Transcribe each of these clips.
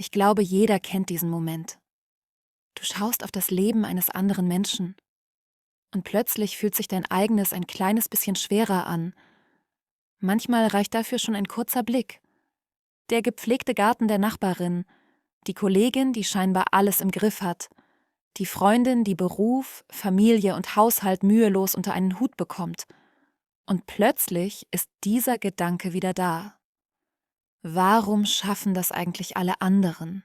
Ich glaube, jeder kennt diesen Moment. Du schaust auf das Leben eines anderen Menschen und plötzlich fühlt sich dein eigenes ein kleines bisschen schwerer an. Manchmal reicht dafür schon ein kurzer Blick. Der gepflegte Garten der Nachbarin, die Kollegin, die scheinbar alles im Griff hat, die Freundin, die Beruf, Familie und Haushalt mühelos unter einen Hut bekommt. Und plötzlich ist dieser Gedanke wieder da. Warum schaffen das eigentlich alle anderen?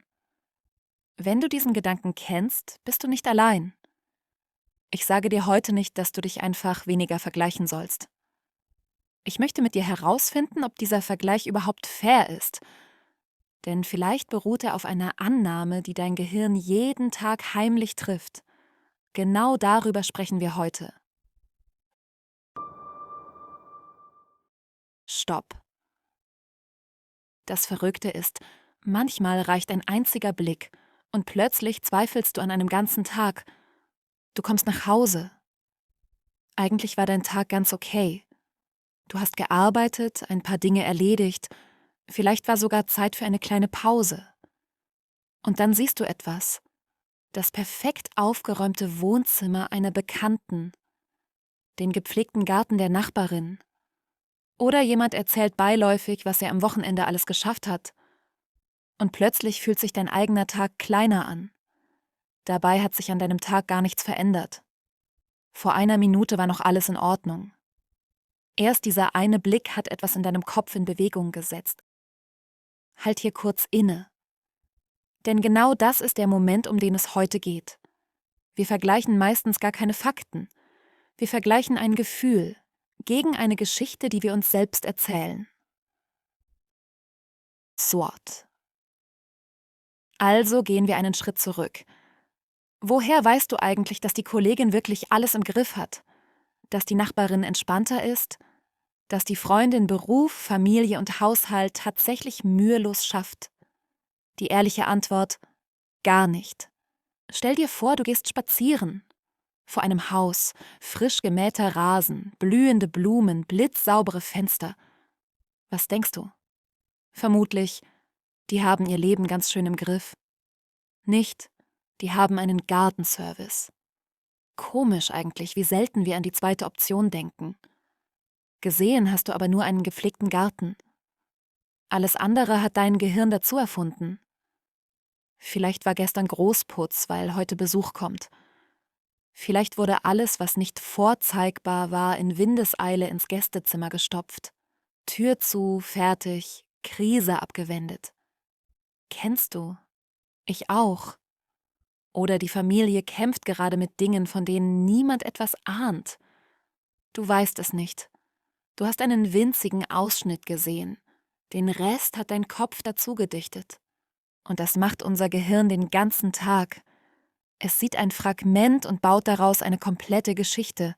Wenn du diesen Gedanken kennst, bist du nicht allein. Ich sage dir heute nicht, dass du dich einfach weniger vergleichen sollst. Ich möchte mit dir herausfinden, ob dieser Vergleich überhaupt fair ist. Denn vielleicht beruht er auf einer Annahme, die dein Gehirn jeden Tag heimlich trifft. Genau darüber sprechen wir heute. Stopp. Das Verrückte ist, manchmal reicht ein einziger Blick und plötzlich zweifelst du an einem ganzen Tag. Du kommst nach Hause. Eigentlich war dein Tag ganz okay. Du hast gearbeitet, ein paar Dinge erledigt, vielleicht war sogar Zeit für eine kleine Pause. Und dann siehst du etwas. Das perfekt aufgeräumte Wohnzimmer einer Bekannten, den gepflegten Garten der Nachbarin. Oder jemand erzählt beiläufig, was er am Wochenende alles geschafft hat. Und plötzlich fühlt sich dein eigener Tag kleiner an. Dabei hat sich an deinem Tag gar nichts verändert. Vor einer Minute war noch alles in Ordnung. Erst dieser eine Blick hat etwas in deinem Kopf in Bewegung gesetzt. Halt hier kurz inne. Denn genau das ist der Moment, um den es heute geht. Wir vergleichen meistens gar keine Fakten. Wir vergleichen ein Gefühl gegen eine Geschichte, die wir uns selbst erzählen. SWOT. Also gehen wir einen Schritt zurück. Woher weißt du eigentlich, dass die Kollegin wirklich alles im Griff hat? Dass die Nachbarin entspannter ist? Dass die Freundin Beruf, Familie und Haushalt tatsächlich mühelos schafft? Die ehrliche Antwort: gar nicht. Stell dir vor, du gehst spazieren. Vor einem Haus, frisch gemähter Rasen, blühende Blumen, blitzsaubere Fenster. Was denkst du? Vermutlich, die haben ihr Leben ganz schön im Griff. Nicht, die haben einen Gartenservice. Komisch eigentlich, wie selten wir an die zweite Option denken. Gesehen hast du aber nur einen gepflegten Garten. Alles andere hat dein Gehirn dazu erfunden. Vielleicht war gestern Großputz, weil heute Besuch kommt. Vielleicht wurde alles, was nicht vorzeigbar war, in Windeseile ins Gästezimmer gestopft. Tür zu, fertig, Krise abgewendet. Kennst du? Ich auch. Oder die Familie kämpft gerade mit Dingen, von denen niemand etwas ahnt. Du weißt es nicht. Du hast einen winzigen Ausschnitt gesehen. Den Rest hat dein Kopf dazu gedichtet. Und das macht unser Gehirn den ganzen Tag. Es sieht ein Fragment und baut daraus eine komplette Geschichte.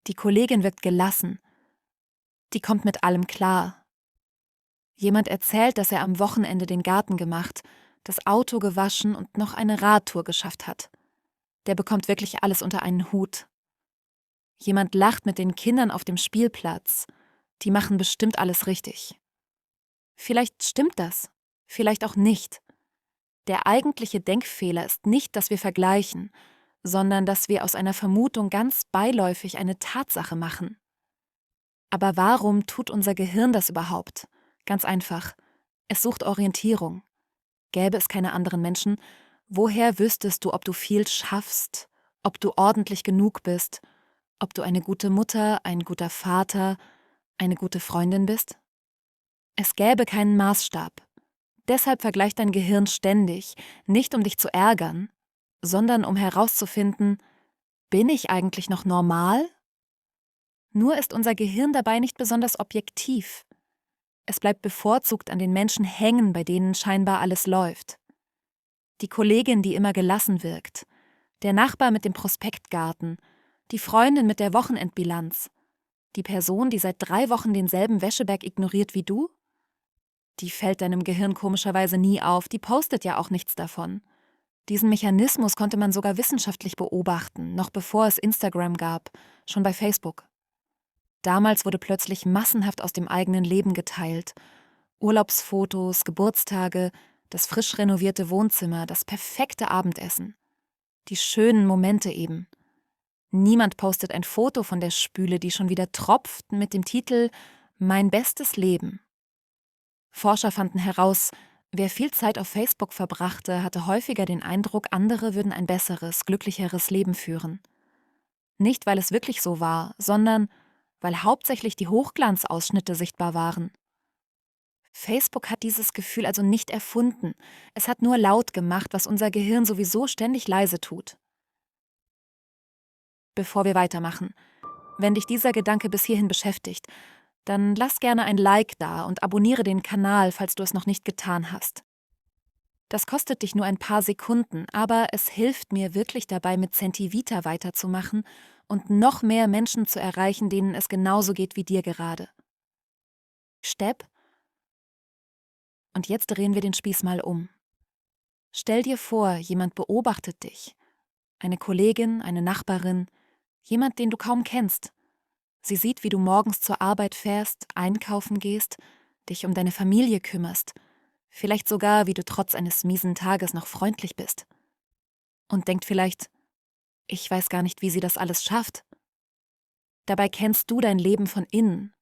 Die Kollegin wirkt gelassen. Die kommt mit allem klar. Jemand erzählt, dass er am Wochenende den Garten gemacht, das Auto gewaschen und noch eine Radtour geschafft hat. Der bekommt wirklich alles unter einen Hut. Jemand lacht mit den Kindern auf dem Spielplatz. Die machen bestimmt alles richtig. Vielleicht stimmt das, vielleicht auch nicht. Der eigentliche Denkfehler ist nicht, dass wir vergleichen, sondern dass wir aus einer Vermutung ganz beiläufig eine Tatsache machen. Aber warum tut unser Gehirn das überhaupt? Ganz einfach. Es sucht Orientierung. Gäbe es keine anderen Menschen, woher wüsstest du, ob du viel schaffst, ob du ordentlich genug bist, ob du eine gute Mutter, ein guter Vater, eine gute Freundin bist? Es gäbe keinen Maßstab. Deshalb vergleicht dein Gehirn ständig, nicht um dich zu ärgern, sondern um herauszufinden, bin ich eigentlich noch normal? Nur ist unser Gehirn dabei nicht besonders objektiv. Es bleibt bevorzugt an den Menschen hängen, bei denen scheinbar alles läuft. Die Kollegin, die immer gelassen wirkt, der Nachbar mit dem Prospektgarten, die Freundin mit der Wochenendbilanz, die Person, die seit 3 Wochen denselben Wäscheberg ignoriert wie du? Die fällt deinem Gehirn komischerweise nie auf, die postet ja auch nichts davon. Diesen Mechanismus konnte man sogar wissenschaftlich beobachten, noch bevor es Instagram gab, schon bei Facebook. Damals wurde plötzlich massenhaft aus dem eigenen Leben geteilt. Urlaubsfotos, Geburtstage, Das frisch renovierte Wohnzimmer, das perfekte Abendessen. Die schönen Momente eben. Niemand postet ein Foto von der Spüle, die schon wieder tropft, mit dem Titel »Mein bestes Leben«. Forscher fanden heraus, wer viel Zeit auf Facebook verbrachte, hatte häufiger den Eindruck, andere würden ein besseres, glücklicheres Leben führen. Nicht, weil es wirklich so war, sondern weil hauptsächlich die Hochglanzausschnitte sichtbar waren. Facebook hat dieses Gefühl also nicht erfunden. Es hat nur laut gemacht, was unser Gehirn sowieso ständig leise tut. Bevor wir weitermachen, wenn dich dieser Gedanke bis hierhin beschäftigt, dann lass gerne ein Like da und abonniere den Kanal, falls du es noch nicht getan hast. Das kostet dich nur ein paar Sekunden, aber es hilft mir wirklich dabei, mit Centivita weiterzumachen und noch mehr Menschen zu erreichen, denen es genauso geht wie dir gerade. Stepp. Und jetzt drehen wir den Spieß mal um. Stell dir vor, jemand beobachtet dich. Eine Kollegin, eine Nachbarin, jemand, den du kaum kennst. Sie sieht, wie du morgens zur Arbeit fährst, einkaufen gehst, dich um deine Familie kümmerst, vielleicht sogar, wie du trotz eines miesen Tages noch freundlich bist. Und denkt vielleicht, ich weiß gar nicht, wie sie das alles schafft. Dabei kennst du dein Leben von innen.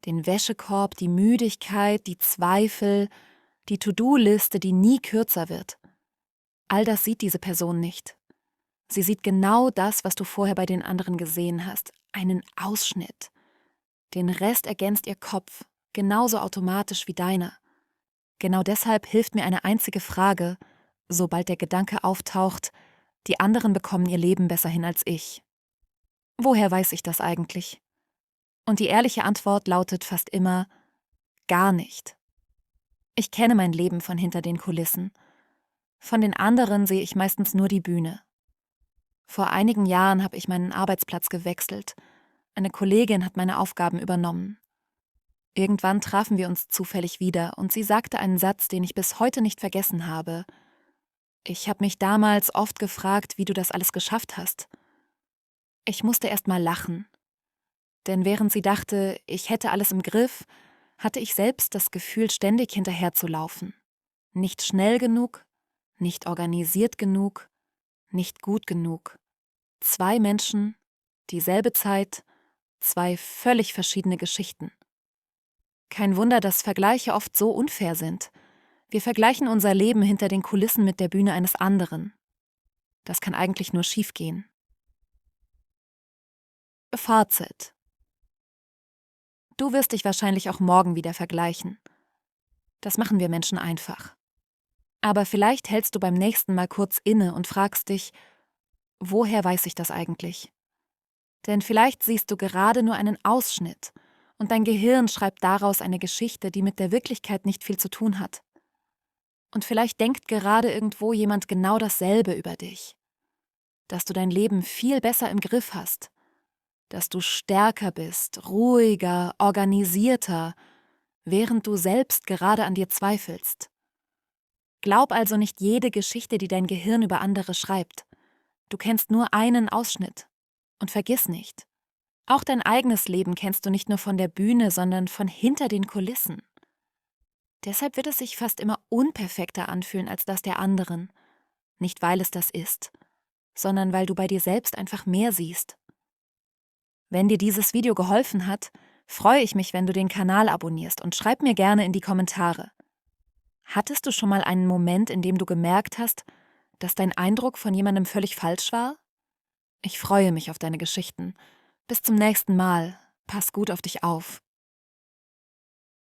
Den Wäschekorb, die Müdigkeit, die Zweifel, die To-Do-Liste, die nie kürzer wird. All das sieht diese Person nicht. Sie sieht genau das, was du vorher bei den anderen gesehen hast, einen Ausschnitt. Den Rest ergänzt ihr Kopf, genauso automatisch wie deiner. Genau deshalb hilft mir eine einzige Frage, sobald der Gedanke auftaucht, die anderen bekommen ihr Leben besser hin als ich. Woher weiß ich das eigentlich? Und die ehrliche Antwort lautet fast immer, gar nicht. Ich kenne mein Leben von hinter den Kulissen. Von den anderen sehe ich meistens nur die Bühne. Vor einigen Jahren habe ich meinen Arbeitsplatz gewechselt. Eine Kollegin hat meine Aufgaben übernommen. Irgendwann trafen wir uns zufällig wieder und sie sagte einen Satz, den ich bis heute nicht vergessen habe. Ich habe mich damals oft gefragt, wie du das alles geschafft hast. Ich musste erst mal lachen. Denn während sie dachte, ich hätte alles im Griff, hatte ich selbst das Gefühl, ständig hinterherzulaufen. Nicht schnell genug, nicht organisiert genug, nicht gut genug. 2 Menschen, dieselbe Zeit, 2 völlig verschiedene Geschichten. Kein Wunder, dass Vergleiche oft so unfair sind. Wir vergleichen unser Leben hinter den Kulissen mit der Bühne eines anderen. Das kann eigentlich nur schiefgehen. Fazit. Du wirst dich wahrscheinlich auch morgen wieder vergleichen. Das machen wir Menschen einfach. Aber vielleicht hältst du beim nächsten Mal kurz inne und fragst dich, woher weiß ich das eigentlich? Denn vielleicht siehst du gerade nur einen Ausschnitt und dein Gehirn schreibt daraus eine Geschichte, die mit der Wirklichkeit nicht viel zu tun hat. Und vielleicht denkt gerade irgendwo jemand genau dasselbe über dich. Dass du dein Leben viel besser im Griff hast. Dass du stärker bist, ruhiger, organisierter, während du selbst gerade an dir zweifelst. Glaub also nicht jede Geschichte, die dein Gehirn über andere schreibt. Du kennst nur einen Ausschnitt. Und vergiss nicht, auch dein eigenes Leben kennst du nicht nur von der Bühne, sondern von hinter den Kulissen. Deshalb wird es sich fast immer unperfekter anfühlen als das der anderen. Nicht weil es das ist, sondern weil du bei dir selbst einfach mehr siehst. Wenn dir dieses Video geholfen hat, freue ich mich, wenn du den Kanal abonnierst und schreib mir gerne in die Kommentare. Hattest du schon mal einen Moment, in dem du gemerkt hast, dass dein Eindruck von jemandem völlig falsch war? Ich freue mich auf deine Geschichten. Bis zum nächsten Mal. Pass gut auf dich auf.